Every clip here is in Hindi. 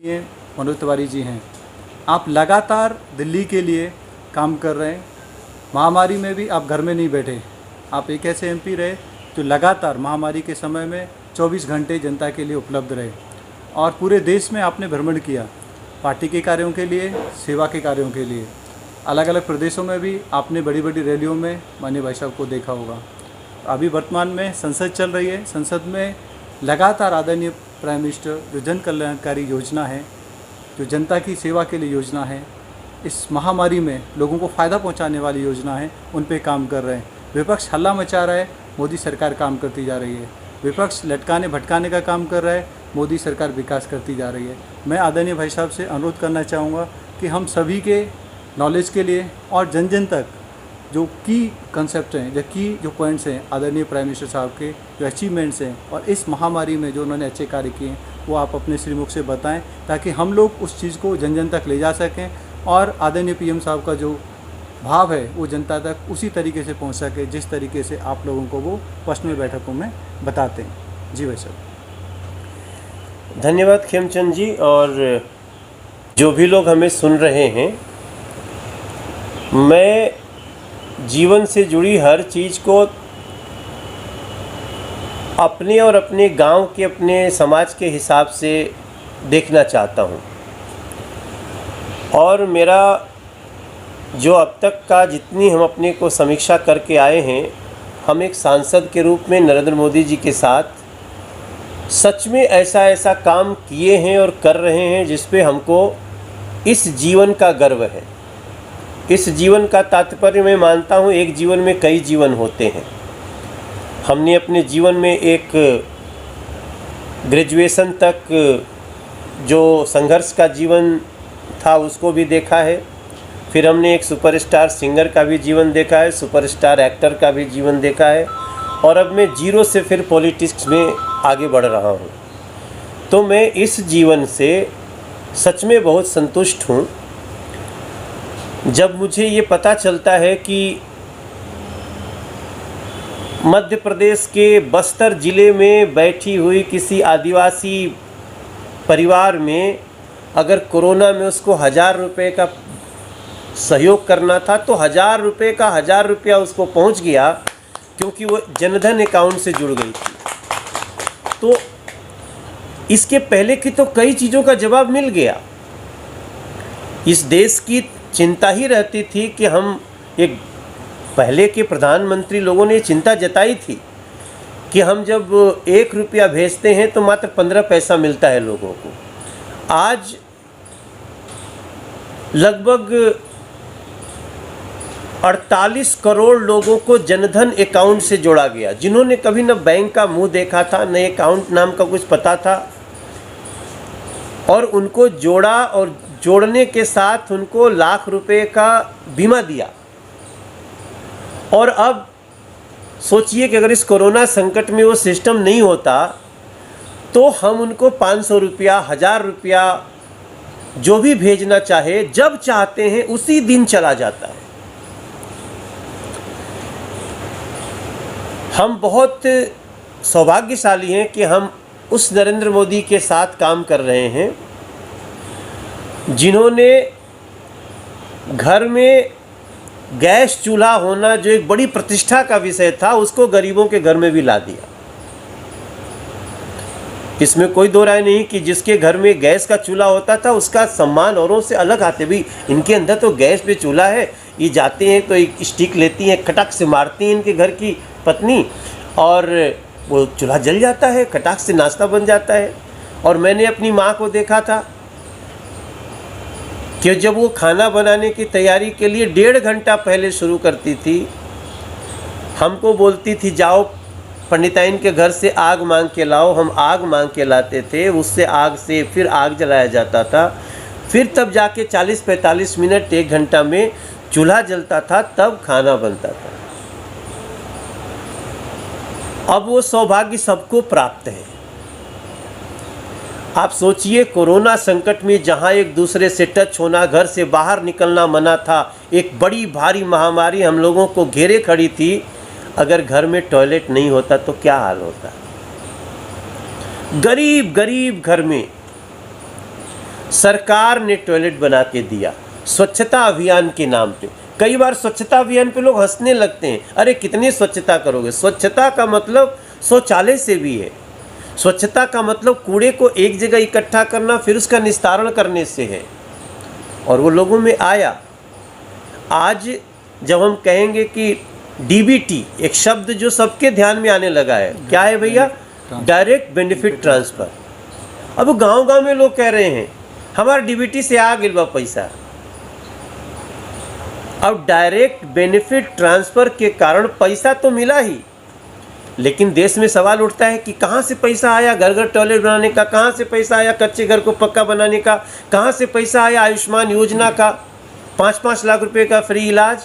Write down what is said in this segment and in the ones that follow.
ये मनोज तिवारी जी हैं। आप लगातार दिल्ली के लिए काम कर रहे हैं। महामारी में भी आप घर में नहीं बैठे। आप एक ऐसे एमपी रहे जो लगातार महामारी के समय में 24 घंटे जनता के लिए उपलब्ध रहे और पूरे देश में आपने भ्रमण किया, पार्टी के कार्यों के लिए, सेवा के कार्यों के लिए। अलग अलग प्रदेशों में भी आपने बड़ी बड़ी रैलियों में माननीय भाई साहब को देखा होगा। अभी वर्तमान में संसद चल रही है। संसद में लगातार आदरणीय प्राइम मिनिस्टर जो जन कल्याणकारी योजना है, जो जनता की सेवा के लिए योजना है, इस महामारी में लोगों को फ़ायदा पहुंचाने वाली योजना है, उन पे काम कर रहे हैं। विपक्ष हल्ला मचा रहा है, मोदी सरकार काम करती जा रही है। विपक्ष लटकाने भटकाने का काम कर रहा है, मोदी सरकार विकास करती जा रही है। मैं आदरणीय भाई साहब से अनुरोध करना चाहूँगा कि हम सभी के नॉलेज के लिए और जन जन तक जो की कंसेप्ट हैं, जो पॉइंट्स हैं आदरणीय प्राइम मिनिस्टर साहब के, जो अचीवमेंट्स हैं और इस महामारी में जो उन्होंने अच्छे कार्य किए हैं, वो आप अपने श्रीमुख से बताएं ताकि हम लोग उस चीज़ को जन जन तक ले जा सकें और आदरणीय पीएम साहब का जो भाव है वो जनता तक उसी तरीके से पहुंच सके जिस तरीके से आप लोगों को वो पर्सनल बैठकों में बताते हैं। जी भाई साहब। धन्यवाद खेमचंद जी। और जो भी लोग हमें सुन रहे हैं, मैं जीवन से जुड़ी हर चीज़ को अपने और अपने गांव के, अपने समाज के हिसाब से देखना चाहता हूं। और मेरा जो अब तक का जितनी हम अपने को समीक्षा करके आए हैं, हम एक सांसद के रूप में नरेंद्र मोदी जी के साथ सच में ऐसा काम किए हैं और कर रहे हैं जिस पे हमको इस जीवन का गर्व है। इस जीवन का तात्पर्य मैं मानता हूँ, एक जीवन में कई जीवन होते हैं। हमने अपने जीवन में एक ग्रेजुएशन तक जो संघर्ष का जीवन था उसको भी देखा है। फिर हमने एक सुपरस्टार सिंगर का भी जीवन देखा है, सुपरस्टार एक्टर का भी जीवन देखा है, और अब मैं जीरो से फिर पॉलिटिक्स में आगे बढ़ रहा हूँ। तो मैं इस जीवन से सच में बहुत संतुष्ट हूँ। जब मुझे ये पता चलता है कि मध्य प्रदेश के बस्तर ज़िले में बैठी हुई किसी आदिवासी परिवार में अगर कोरोना में उसको 1000 रुपये का सहयोग करना था तो 1000 रुपये का 1000 रुपया उसको पहुंच गया, क्योंकि वो जनधन अकाउंट से जुड़ गई थी। तो इसके पहले की तो कई चीज़ों का जवाब मिल गया। इस देश की चिंता ही रहती थी कि हम, एक पहले के प्रधानमंत्री लोगों ने चिंता जताई थी कि हम जब 1 रुपया भेजते हैं तो मात्र 15 पैसा मिलता है लोगों को। आज लगभग 48 करोड़ लोगों को जनधन अकाउंट से जोड़ा गया, जिन्होंने कभी न बैंक का मुंह देखा था, न अकाउंट नाम का कुछ पता था, और उनको जोड़ा और जोड़ने के साथ उनको लाख रुपए का बीमा दिया। और अब सोचिए कि अगर इस कोरोना संकट में वो सिस्टम नहीं होता तो हम उनको 500 रुपया, 1000 रुपया जो भी भेजना चाहे, जब चाहते हैं उसी दिन चला जाता है। हम बहुत सौभाग्यशाली हैं कि हम उस नरेंद्र मोदी के साथ काम कर रहे हैं जिन्होंने घर में गैस चूल्हा होना, जो एक बड़ी प्रतिष्ठा का विषय था, उसको गरीबों के घर में भी ला दिया। इसमें कोई दो राय नहीं कि जिसके घर में गैस का चूल्हा होता था उसका सम्मान औरों से अलग आते। भी इनके अंदर तो गैस पे चूल्हा है, ये जाते हैं तो एक स्टिक लेती हैं, खटक से मारती हैं इनके घर की पत्नी, और वो चूल्हा जल जाता है, खटाक से नाश्ता बन जाता है। और मैंने अपनी माँ को देखा था कि जब वो खाना बनाने की तैयारी के लिए 1.5 घंटा पहले शुरू करती थी, हमको बोलती थी जाओ पंडिताइन के घर से आग मांग के लाओ। हम आग मांग के लाते थे, उससे आग से फिर आग जलाया जाता था, फिर तब जाके 40-45 मिनट 1 घंटा में चूल्हा जलता था, तब खाना बनता था। अब वो सौभाग्य सबको प्राप्त है। आप सोचिए, कोरोना संकट में जहां एक दूसरे से टच होना, घर से बाहर निकलना मना था, एक बड़ी भारी महामारी हम लोगों को घेरे खड़ी थी, अगर घर में टॉयलेट नहीं होता तो क्या हाल होता। गरीब गरीब घर में सरकार ने टॉयलेट बना के दिया स्वच्छता अभियान के नाम पे। कई बार स्वच्छता अभियान पे लोग हंसने लगते हैं, अरे कितनी स्वच्छता करोगे। स्वच्छता का मतलब शौचालय से भी है। स्वच्छता का मतलब कूड़े को एक जगह इकट्ठा करना फिर उसका निस्तारण करने से है, और वो लोगों में आया। आज जब हम कहेंगे कि डीबीटी, एक शब्द जो सबके ध्यान में आने लगा है, क्या है भैया? Direct benefit transfer. अब गांव-गांव में लोग कह रहे हैं हमारा डीबीटी से आ गया बा पैसा। अब डायरेक्ट बेनिफिट ट्रांसफ़र के कारण पैसा तो मिला ही, लेकिन देश में सवाल उठता है कि कहाँ से पैसा आया घर घर टॉयलेट बनाने का, कहाँ से पैसा आया कच्चे घर को पक्का बनाने का, कहाँ से पैसा आया आयुष्मान योजना का, 5-5 लाख रुपए का फ्री इलाज।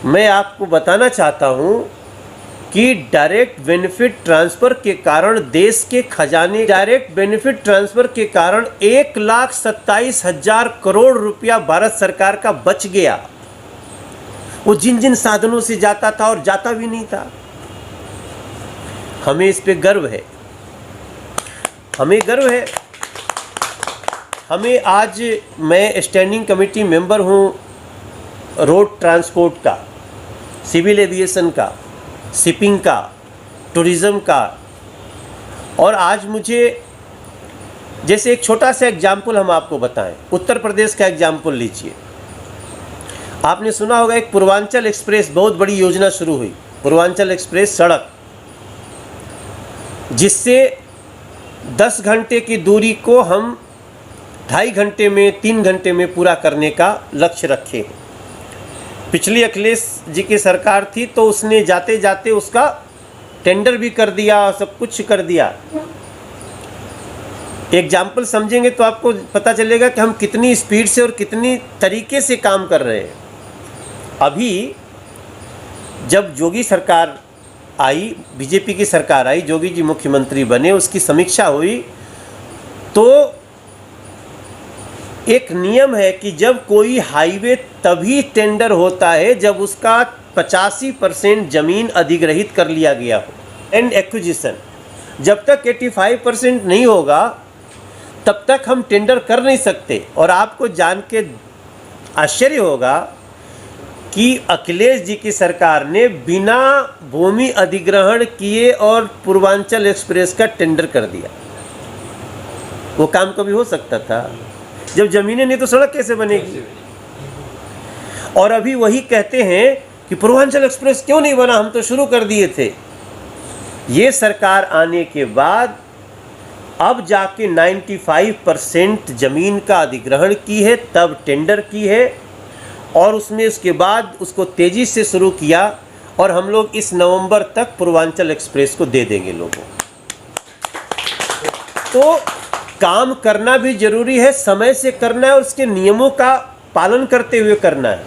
मैं आपको बताना चाहता हूँ कि डायरेक्ट बेनिफिट ट्रांसफ़र के कारण देश के खजाने, डायरेक्ट बेनिफिट ट्रांसफ़र के कारण 1,27,000 करोड़ रुपया भारत सरकार का बच गया। वो जिन जिन साधनों से जाता था और जाता भी नहीं था। हमें इस पे गर्व है, हमें गर्व है। हमें आज, मैं स्टैंडिंग कमेटी मेंबर हूँ रोड ट्रांसपोर्ट का, सिविल एविएशन का, शिपिंग का, टूरिज़्म का, और आज मुझे, जैसे एक छोटा सा एग्जाम्पल हम आपको बताएं, उत्तर प्रदेश का एग्जाम्पल लीजिए। आपने सुना होगा एक पूर्वांचल एक्सप्रेस बहुत बड़ी योजना शुरू हुई, पूर्वांचल एक्सप्रेस सड़क, जिससे 10 घंटे की दूरी को हम 2.5 घंटे में, 3 घंटे में पूरा करने का लक्ष्य रखे हैं। पिछली अखिलेश जी की सरकार थी तो उसने जाते जाते उसका टेंडर भी कर दिया, सब कुछ कर दिया। एग्जाम्पल समझेंगे तो आपको पता चलेगा कि हम कितनी स्पीड से और कितनी तरीके से काम कर रहे हैं। अभी जब योगी सरकार आई, बीजेपी की सरकार आई, योगी जी मुख्यमंत्री बने, उसकी समीक्षा हुई तो एक नियम है कि जब कोई हाईवे तभी टेंडर होता है जब उसका 85% ज़मीन अधिग्रहित कर लिया गया हो, एंड एक्विजिशन। जब तक 85% नहीं होगा तब तक हम टेंडर कर नहीं सकते। और आपको जान के आश्चर्य होगा कि अखिलेश जी की सरकार ने बिना भूमि अधिग्रहण किए और पूर्वांचल एक्सप्रेस का टेंडर कर दिया। वो काम कभी हो सकता था? जब जमीनें नहीं तो सड़क कैसे बनेगी? और अभी वही कहते हैं कि पूर्वांचल एक्सप्रेस क्यों नहीं बना, हम तो शुरू कर दिए थे। ये सरकार आने के बाद अब जाके 95% जमीन का अधिग्रहण की है, तब टेंडर की है, और उसमें उसके बाद उसको तेजी से शुरू किया, और हम लोग इस नवंबर तक पूर्वांचल एक्सप्रेस को दे देंगे लोगों। तो काम करना भी जरूरी है, समय से करना है और उसके नियमों का पालन करते हुए करना है।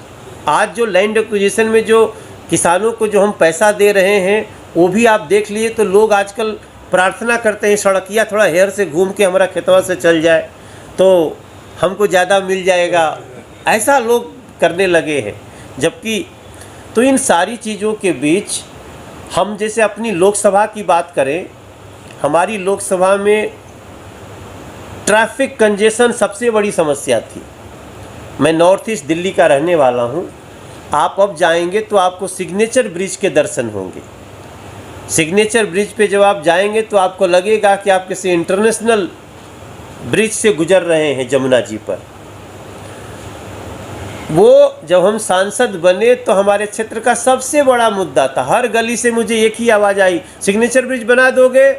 आज जो लैंड एक्विजिशन में जो किसानों को जो हम पैसा दे रहे हैं, वो भी आप देख लिए तो लोग आजकल प्रार्थना करते हैं सड़किया थोड़ा हेयर से घूम के हमारा खेतवा से चल जाए तो हमको ज़्यादा मिल जाएगा, ऐसा लोग करने लगे हैं। जबकि तो इन सारी चीज़ों के बीच हम जैसे अपनी लोकसभा की बात करें, हमारी लोकसभा में ट्रैफिक कंजेशन सबसे बड़ी समस्या थी। मैं नॉर्थ ईस्ट दिल्ली का रहने वाला हूँ। आप अब जाएंगे तो आपको सिग्नेचर ब्रिज के दर्शन होंगे। सिग्नेचर ब्रिज पे जब आप जाएंगे तो आपको लगेगा कि आप किसी इंटरनेशनल ब्रिज से गुजर रहे हैं जमुना जी पर। वो जब हम सांसद बने तो हमारे क्षेत्र का सबसे बड़ा मुद्दा था। हर गली से मुझे एक ही आवाज़ आई, सिग्नेचर ब्रिज बना दोगे?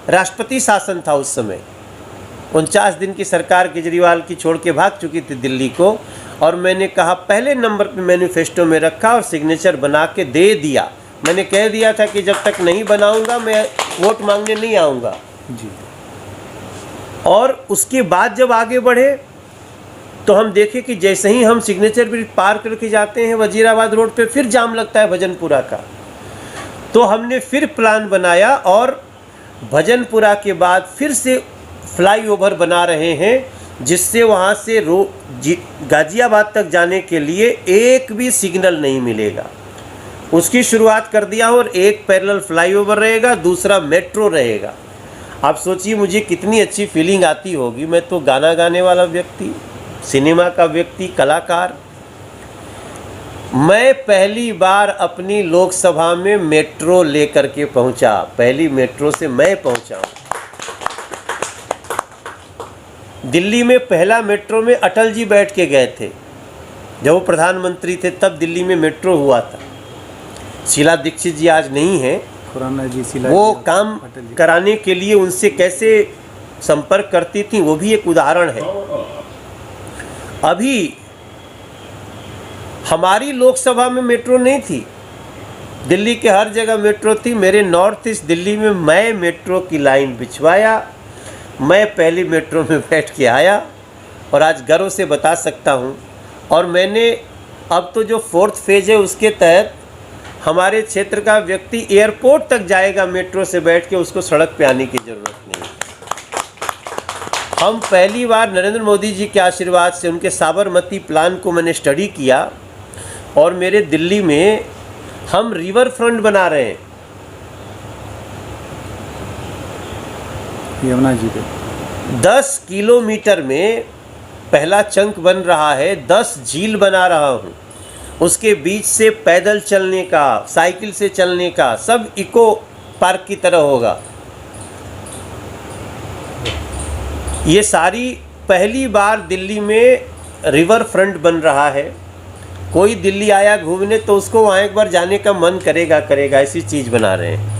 राष्ट्रपति शासन था उस समय। 49 दिन की सरकार केजरीवाल की छोड़ के भाग चुकी थी दिल्ली को, और मैंने कहा पहले नंबर पे मैनिफेस्टो में रखा और सिग्नेचर बना के दे दिया। मैंने कह दिया था कि जब तक नहीं बनाऊंगा मैं वोट मांगने नहीं आऊँगा जी। और उसके बाद जब आगे बढ़े तो हम देखें कि जैसे ही हम सिग्नेचर ब्रिज पार करके जाते हैं वजीराबाद रोड पे फिर जाम लगता है भजनपुरा का। तो हमने फिर प्लान बनाया और भजनपुरा के बाद फिर से फ्लाईओवर बना रहे हैं, जिससे वहाँ से गाजियाबाद तक जाने के लिए एक भी सिग्नल नहीं मिलेगा। उसकी शुरुआत कर दिया और एक पैरेलल फ्लाईओवर रहेगा, दूसरा मेट्रो रहेगा। आप सोचिए मुझे कितनी अच्छी फीलिंग आती होगी। मैं तो गाना गाने वाला व्यक्ति, सिनेमा का व्यक्ति, कलाकार। मैं पहली बार अपनी लोकसभा में मेट्रो लेकर के पहुंचा, पहली मेट्रो से मैं पहुंचा हूं। दिल्ली में पहला मेट्रो में अटल जी बैठ के गए थे, जब वो प्रधानमंत्री थे तब दिल्ली में मेट्रो हुआ था। शीला दीक्षित जी आज नहीं हैं, खुराना जी, शीला वो जी, काम अटल जी। कराने के लिए उनसे कैसे संपर्क करती थी, वो भी एक उदाहरण है। अभी हमारी लोकसभा में मेट्रो नहीं थी, दिल्ली के हर जगह मेट्रो थी। मेरे नॉर्थ ईस्ट दिल्ली में मैं मेट्रो की लाइन बिछवाया, मैं पहली मेट्रो में बैठ के आया और आज गर्व से बता सकता हूँ। और मैंने अब तो जो 4th फेज़ है उसके तहत हमारे क्षेत्र का व्यक्ति एयरपोर्ट तक जाएगा मेट्रो से बैठ के, उसको सड़क पे आने की ज़रूरत नहीं। हम पहली बार नरेंद्र मोदी जी के आशीर्वाद से उनके साबरमती प्लान को मैंने स्टडी किया और मेरे दिल्ली में हम रिवर फ्रंट बना रहे हैं, यमुना जी पे 10 किलोमीटर में पहला चंक बन रहा है, 10 झील बना रहा हूँ। उसके बीच से पैदल चलने का, साइकिल से चलने का, सब इको पार्क की तरह होगा। ये सारी पहली बार दिल्ली में रिवर फ्रंट बन रहा है। कोई दिल्ली आया घूमने तो उसको वहाँ एक बार जाने का मन करेगा, ऐसी चीज़ बना रहे हैं।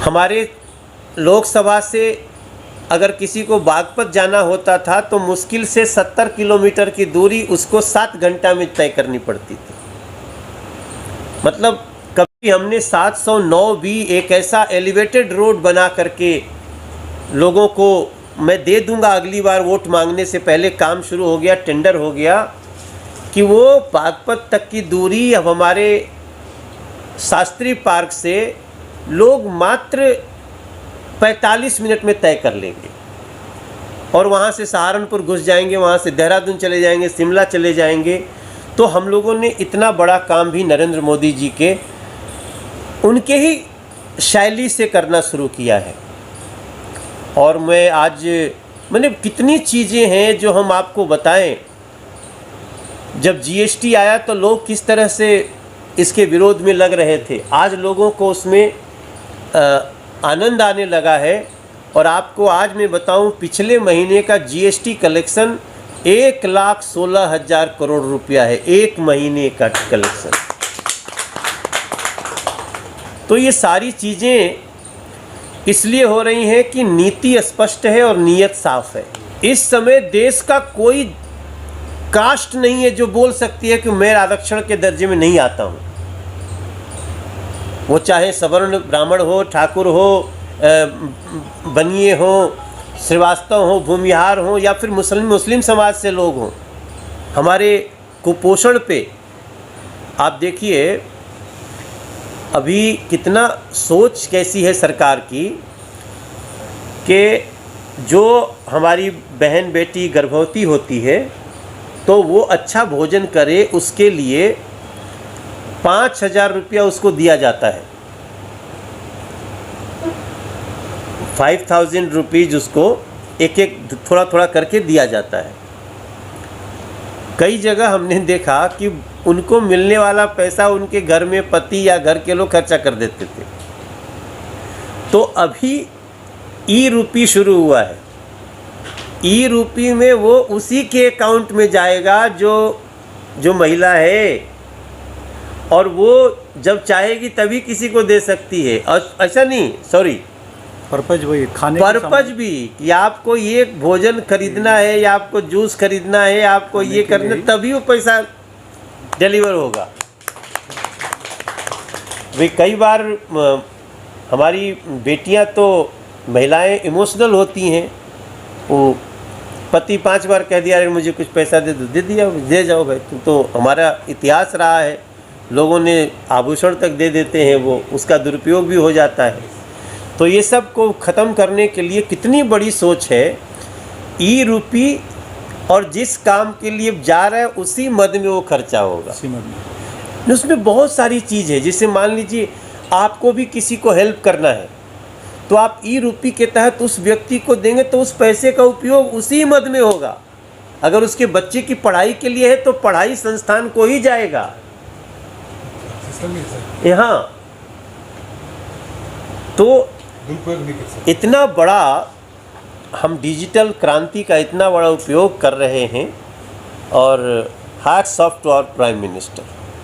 हमारे लोकसभा से अगर किसी को बागपत जाना होता था तो मुश्किल से 70 किलोमीटर की दूरी उसको 7 घंटा में तय करनी पड़ती थी। मतलब कभी हमने 709 भी एक ऐसा एलिवेटेड रोड बना करके लोगों को, मैं दे दूंगा अगली बार वोट मांगने से पहले, काम शुरू हो गया, टेंडर हो गया कि वो बागपत तक की दूरी अब हमारे शास्त्री पार्क से लोग मात्र 45 मिनट में तय कर लेंगे और वहाँ से सहारनपुर घुस जाएंगे, वहाँ से देहरादून चले जाएंगे, शिमला चले जाएंगे। तो हम लोगों ने इतना बड़ा काम भी नरेंद्र मोदी जी के उनके ही शैली से करना शुरू किया है। और मैं आज मैंने कितनी चीज़ें हैं जो हम आपको बताएं। जब जीएसटी आया तो लोग किस तरह से इसके विरोध में लग रहे थे, आज लोगों को उसमें आनंद आने लगा है। और आपको आज मैं बताऊं, पिछले महीने का जीएसटी कलेक्शन 1,16,000 करोड़ रुपया है, एक महीने का कलेक्शन। तो ये सारी चीज़ें इसलिए हो रही हैं कि नीति स्पष्ट है और नीयत साफ है। इस समय देश का कोई कास्ट नहीं है जो बोल सकती है कि मैं आरक्षण के दर्जे में नहीं आता हूँ। वो चाहे सवर्ण ब्राह्मण हो, ठाकुर हो, बनिए हो, श्रीवास्तव हो, भूमिहार हो, या फिर मुस्लिम समाज से लोग हों। हमारे कुपोषण पे आप देखिए अभी कितना सोच कैसी है सरकार की कि जो हमारी बहन बेटी गर्भवती होती है तो वो अच्छा भोजन करे, उसके लिए 5,000 रुपया उसको दिया जाता है। 5,000 रुपीज़ उसको एक एक थोड़ा थोड़ा करके दिया जाता है। कई जगह हमने देखा कि उनको मिलने वाला पैसा उनके घर में पति या घर के लोग खर्चा कर देते थे। तो अभी ई-रूपी शुरू हुआ है। ई-रूपी में वो उसी के अकाउंट में जाएगा जो महिला है, और वो जब चाहेगी तभी किसी को दे सकती है। ऐसा नहीं, सॉरी, पर्पज वही खाने पर्पज भी कि आपको ये भोजन खरीदना है या आपको जूस खरीदना है, आपको ये करना, तभी वो पैसा डिलीवर होगा। वे कई बार हमारी बेटियां तो महिलाएं इमोशनल होती हैं, वो पति 5 बार कह दिया अरे मुझे कुछ पैसा दे दो, दे दिया, दे जाओ भाई। तो हमारा इतिहास रहा है, लोगों ने आभूषण तक दे देते हैं, वो उसका दुरुपयोग भी हो जाता है। तो ये सब को ख़त्म करने के लिए कितनी बड़ी सोच है। ई-रूपी, और जिस काम के लिए जा रहा है उसी मद में वो खर्चा होगा। उसमें बहुत सारी चीज़ है, जिससे मान लीजिए आपको भी किसी को हेल्प करना है तो आप ई रूपी के तहत उस व्यक्ति को देंगे तो उस पैसे का उपयोग उसी मद में होगा। अगर उसके बच्चे की पढ़ाई के लिए है तो पढ़ाई संस्थान को ही जाएगा। यहाँ तो इतना बड़ा हम डिजिटल क्रांति का इतना बड़ा उपयोग कर रहे हैं और hats off to our prime minister.